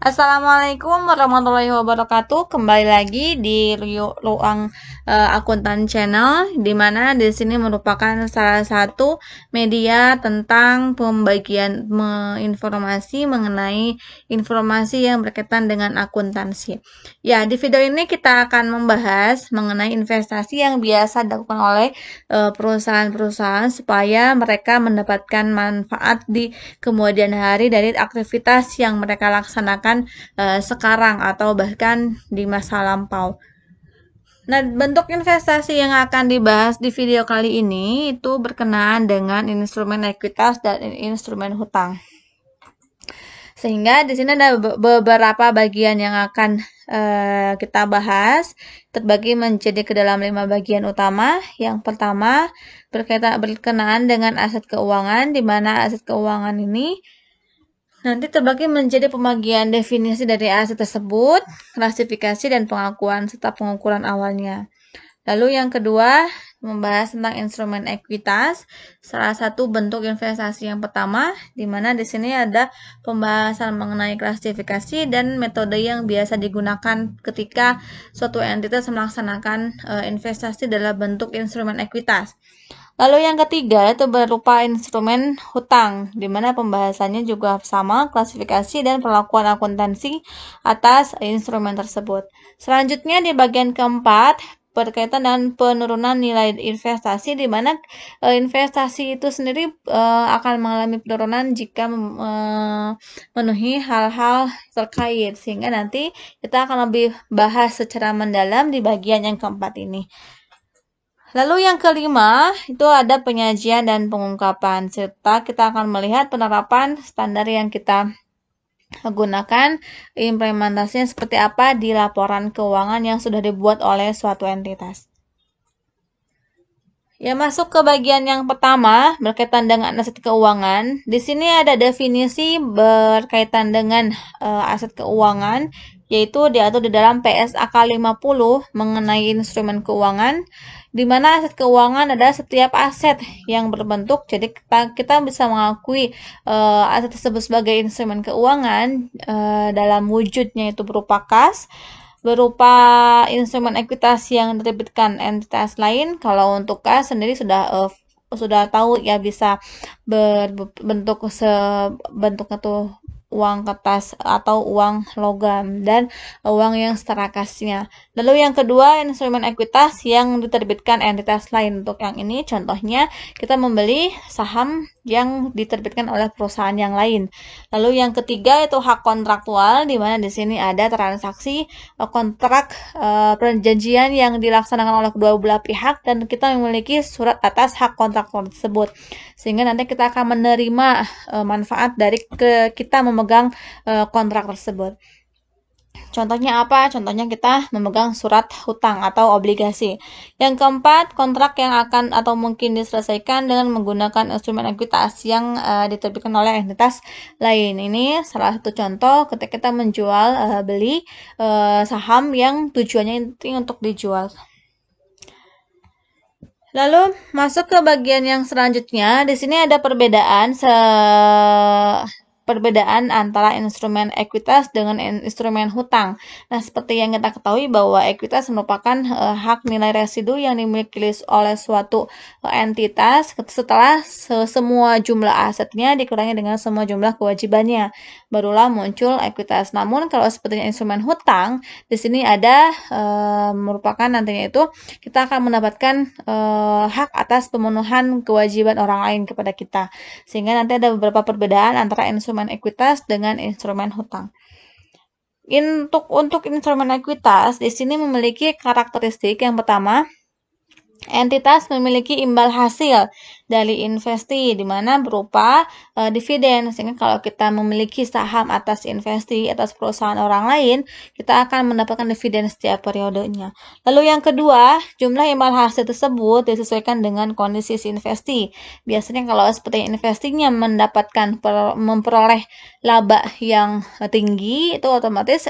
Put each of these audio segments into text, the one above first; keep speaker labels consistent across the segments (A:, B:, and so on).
A: Assalamualaikum warahmatullahi wabarakatuh. Kembali lagi di Ruang Akuntan Channel, di mana di sini merupakan salah satu media tentang pembagian informasi mengenai informasi yang berkaitan dengan akuntansi. Ya, di video ini kita akan membahas mengenai investasi yang biasa dilakukan oleh perusahaan-perusahaan supaya mereka mendapatkan manfaat di kemudian hari dari aktivitas yang mereka laksanakan sekarang atau bahkan di masa lampau. Nah, bentuk investasi yang akan dibahas di video kali ini itu berkenaan dengan instrumen ekuitas dan instrumen hutang. Sehingga di sini ada beberapa bagian yang akan kita bahas, terbagi menjadi ke dalam 5 bagian utama. Yang pertama berkenaan dengan aset keuangan, di mana aset keuangan ini nanti terbagi menjadi pembagian definisi dari aset tersebut, klasifikasi dan pengakuan serta pengukuran awalnya. Lalu yang kedua, membahas tentang instrumen ekuitas, salah satu bentuk investasi yang pertama, di mana di sini ada pembahasan mengenai klasifikasi dan metode yang biasa digunakan ketika suatu entitas melaksanakan investasi dalam bentuk instrumen ekuitas. Lalu yang ketiga itu berupa instrumen hutang, di mana pembahasannya juga sama, klasifikasi dan perlakuan akuntansi atas instrumen tersebut. Selanjutnya di bagian keempat berkaitan dengan penurunan nilai investasi, di mana investasi itu sendiri akan mengalami penurunan jika memenuhi hal-hal terkait, sehingga nanti kita akan lebih bahas secara mendalam di bagian yang keempat ini. Lalu yang kelima, itu ada penyajian dan pengungkapan, serta kita akan melihat penerapan standar yang kita gunakan, implementasinya seperti apa di laporan keuangan yang sudah dibuat oleh suatu entitas. Ya, masuk ke bagian yang pertama berkaitan dengan aset keuangan. Di sini ada definisi berkaitan dengan aset keuangan, yaitu diatur di dalam PSAK 50 mengenai instrumen keuangan, di mana aset keuangan adalah setiap aset yang berbentuk, jadi kita bisa mengakui aset tersebut sebagai instrumen keuangan dalam wujudnya itu berupa kas, berupa instrumen ekuitas yang diterbitkan entitas lain. Kalau untuk kas sendiri sudah tahu ya, bisa berbentuk sebentuknya tuh uang kertas atau uang logam dan uang yang setara kasnya. Lalu yang kedua, instrumen ekuitas yang diterbitkan entitas lain. Untuk yang ini contohnya kita membeli saham yang diterbitkan oleh perusahaan yang lain. Lalu yang ketiga itu hak kontraktual, di mana di sini ada transaksi kontrak perjanjian yang dilaksanakan oleh kedua belah pihak dan kita memiliki surat atas hak kontraktual tersebut, sehingga nanti kita akan menerima manfaat dari kita memegang kontrak tersebut. Contohnya apa? Contohnya kita memegang surat hutang atau obligasi. Yang keempat, kontrak yang akan atau mungkin diselesaikan dengan menggunakan instrumen ekuitas yang diterbitkan oleh entitas lain. Ini salah satu contoh ketika kita menjual beli saham yang tujuannya untuk dijual. Lalu masuk ke bagian yang selanjutnya. Di sini ada perbedaan antara instrumen ekuitas dengan instrumen hutang. Nah, seperti yang kita ketahui bahwa ekuitas merupakan hak nilai residu yang dimiliki oleh suatu entitas setelah semua jumlah asetnya dikurangi dengan semua jumlah kewajibannya, barulah muncul ekuitas. Namun kalau seperti instrumen hutang, di sini ada merupakan nantinya itu kita akan mendapatkan hak atas pemenuhan kewajiban orang lain kepada kita, sehingga nanti ada beberapa perbedaan antara instrumen ekuitas dengan instrumen hutang. Untuk instrumen ekuitas di sini memiliki karakteristik yang pertama, entitas memiliki imbal hasil dari investasi, di mana berupa dividen, sehingga kalau kita memiliki saham atas investasi atas perusahaan orang lain, kita akan mendapatkan dividen setiap periodenya. Lalu yang kedua, jumlah imbal hasil tersebut disesuaikan dengan kondisi si investasi. Biasanya kalau seperti investasinya memperoleh laba yang tinggi, itu otomatis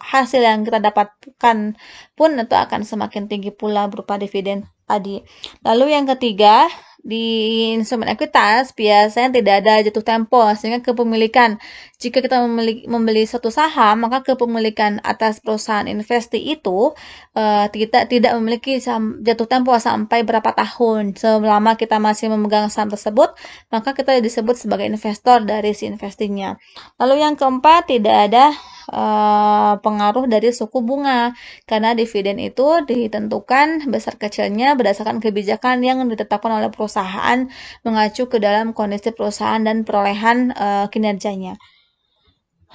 A: hasil yang kita dapatkan pun itu akan semakin tinggi pula berupa dividen tadi. Lalu yang ketiga, di instrumen ekuitas biasanya tidak ada jatuh tempo, sehingga kepemilikan, jika kita membeli suatu saham, maka kepemilikan atas perusahaan investasi itu kita tidak memiliki jatuh tempo sampai berapa tahun. Selama kita masih memegang saham tersebut, maka kita disebut sebagai investor dari si investingnya. Lalu yang keempat, tidak ada pengaruh dari suku bunga, karena dividen itu ditentukan besar kecilnya berdasarkan kebijakan yang ditetapkan oleh perusahaan mengacu ke dalam kondisi perusahaan dan perolehan kinerjanya.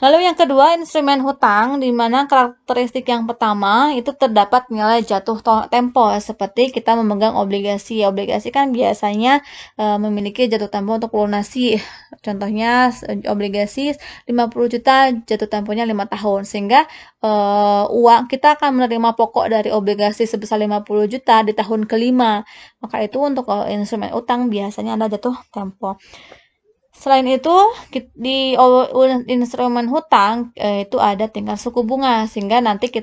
A: Lalu yang kedua, instrumen hutang, di mana karakteristik yang pertama itu terdapat nilai jatuh tempo, seperti kita memegang obligasi. Obligasi kan biasanya memiliki jatuh tempo untuk lunasi. Contohnya obligasi 50 juta, jatuh temponya 5 tahun. Sehingga uang kita akan menerima pokok dari obligasi sebesar 50 juta di tahun kelima. Maka itu untuk instrumen utang biasanya ada jatuh tempo. Selain itu, di instrumen hutang itu ada tingkat suku bunga, sehingga nanti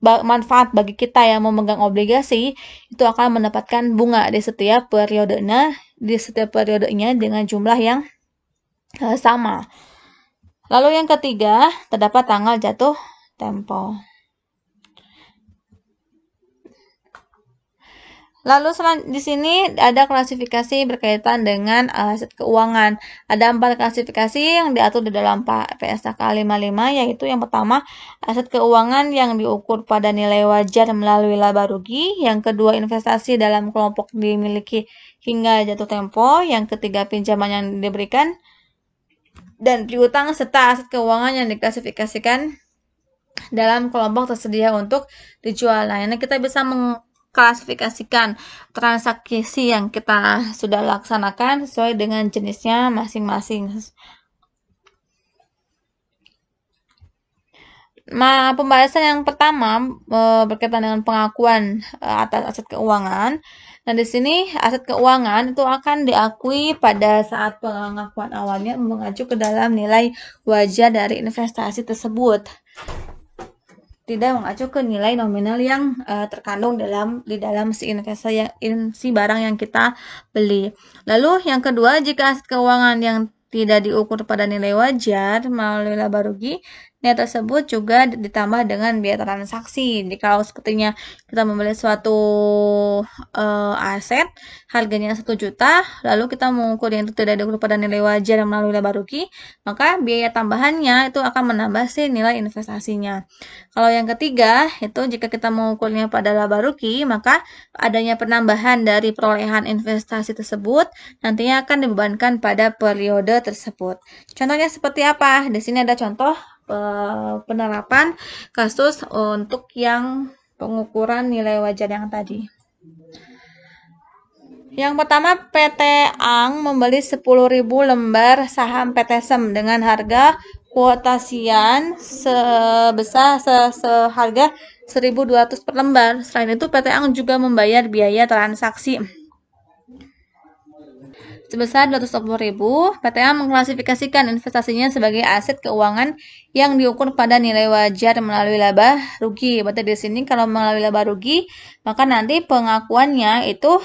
A: manfaat bagi kita yang memegang obligasi itu akan mendapatkan bunga di setiap periodenya dengan jumlah yang sama. Lalu yang ketiga, terdapat tanggal jatuh tempo. Lalu di sini ada klasifikasi berkaitan dengan aset keuangan. Ada 4 klasifikasi yang diatur di dalam PSAK 55, yaitu yang pertama, aset keuangan yang diukur pada nilai wajar melalui laba rugi. Yang kedua, investasi dalam kelompok dimiliki hingga jatuh tempo. Yang ketiga, pinjaman yang diberikan dan piutang, serta aset keuangan yang diklasifikasikan dalam kelompok tersedia untuk dijual. Nah, ini kita bisa klasifikasikan transaksi yang kita sudah laksanakan sesuai dengan jenisnya masing-masing. Pembahasan yang pertama berkaitan dengan pengakuan atas aset keuangan. Nah, di sini aset keuangan itu akan diakui pada saat pengakuan awalnya mengacu ke dalam nilai wajar dari investasi tersebut, tidak mengacu ke nilai nominal yang terkandung di dalam si barang yang kita beli. Lalu yang kedua, jika aset keuangan yang tidak diukur pada nilai wajar melalui laba rugi, nilai tersebut juga ditambah dengan biaya transaksi. Jadi kalau sepertinya kita membeli suatu aset harganya 1 juta, lalu kita mengukur yang itu tidak diukur pada nilai wajar melalui laba rugi, maka biaya tambahannya itu akan menambah si nilai investasinya. Kalau yang ketiga, itu jika kita mengukurnya pada laba rugi, maka adanya penambahan dari perolehan investasi tersebut nantinya akan dibebankan pada periode tersebut. Contohnya seperti apa? Di sini ada contoh penerapan kasus untuk yang pengukuran nilai wajar yang tadi. Yang pertama, PT Ang membeli 10.000 lembar saham PT Sem dengan harga kuotasian sebesar seharga 1.200 per lembar. Selain itu, PT Ang juga membayar biaya transaksi sebesar 220.000. PT Ang mengklasifikasikan investasinya sebagai aset keuangan yang diukur pada nilai wajar melalui laba rugi. Berarti di sini kalau melalui laba rugi, maka nanti pengakuannya itu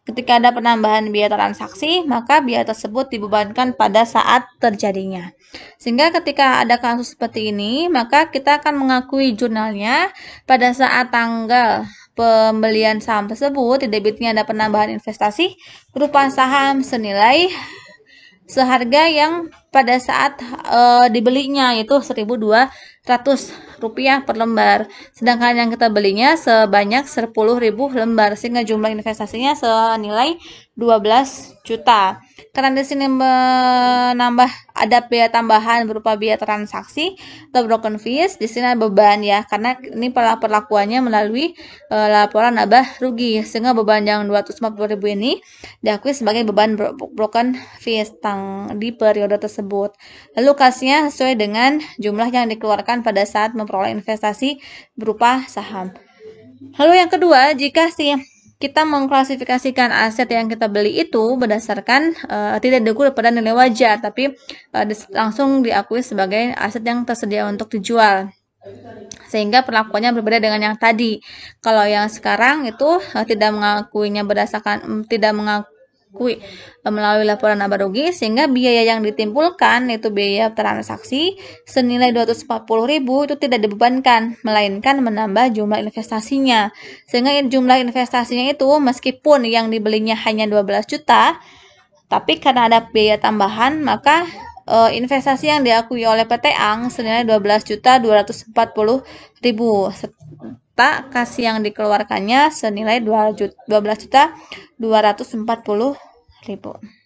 A: ketika ada penambahan biaya transaksi, maka biaya tersebut dibebankan pada saat terjadinya. Sehingga ketika ada kasus seperti ini, maka kita akan mengakui jurnalnya pada saat tanggal pembelian saham tersebut, di debitnya ada penambahan investasi berupa saham senilai seharga yang pada saat dibelinya, yaitu 1.200 rupiah per lembar. Sedangkan yang kita belinya sebanyak 10.000 lembar, sehingga jumlah investasinya senilai 12 juta. Karena di sini menambah ada biaya tambahan berupa biaya transaksi atau broken fees, di sini ada beban ya, karena ini perlakuannya melalui laporan laba rugi, sehingga beban yang 240.000 ini diakui sebagai beban broken fees di periode tersebut. Lalu kasnya sesuai dengan jumlah yang dikeluarkan pada saat memperoleh investasi berupa saham. Lalu yang kedua, jika kita mengklasifikasikan aset yang kita beli itu berdasarkan tidak diukur pada nilai wajar, tapi langsung diakui sebagai aset yang tersedia untuk dijual. sehingga perlakuannya berbeda dengan yang tadi. Kalau yang sekarang itu tidak mengakuinya berdasarkan tidak mengakui melalui laporan laba rugi, sehingga biaya yang ditimbulkan itu biaya transaksi senilai 240.000 itu tidak dibebankan, melainkan menambah jumlah investasinya. Sehingga jumlah investasinya itu meskipun yang dibelinya hanya 12 juta, tapi karena ada biaya tambahan, maka investasi yang diakui oleh PT Ang senilai 12.240.000 serta kas yang dikeluarkannya senilai 12.240.000.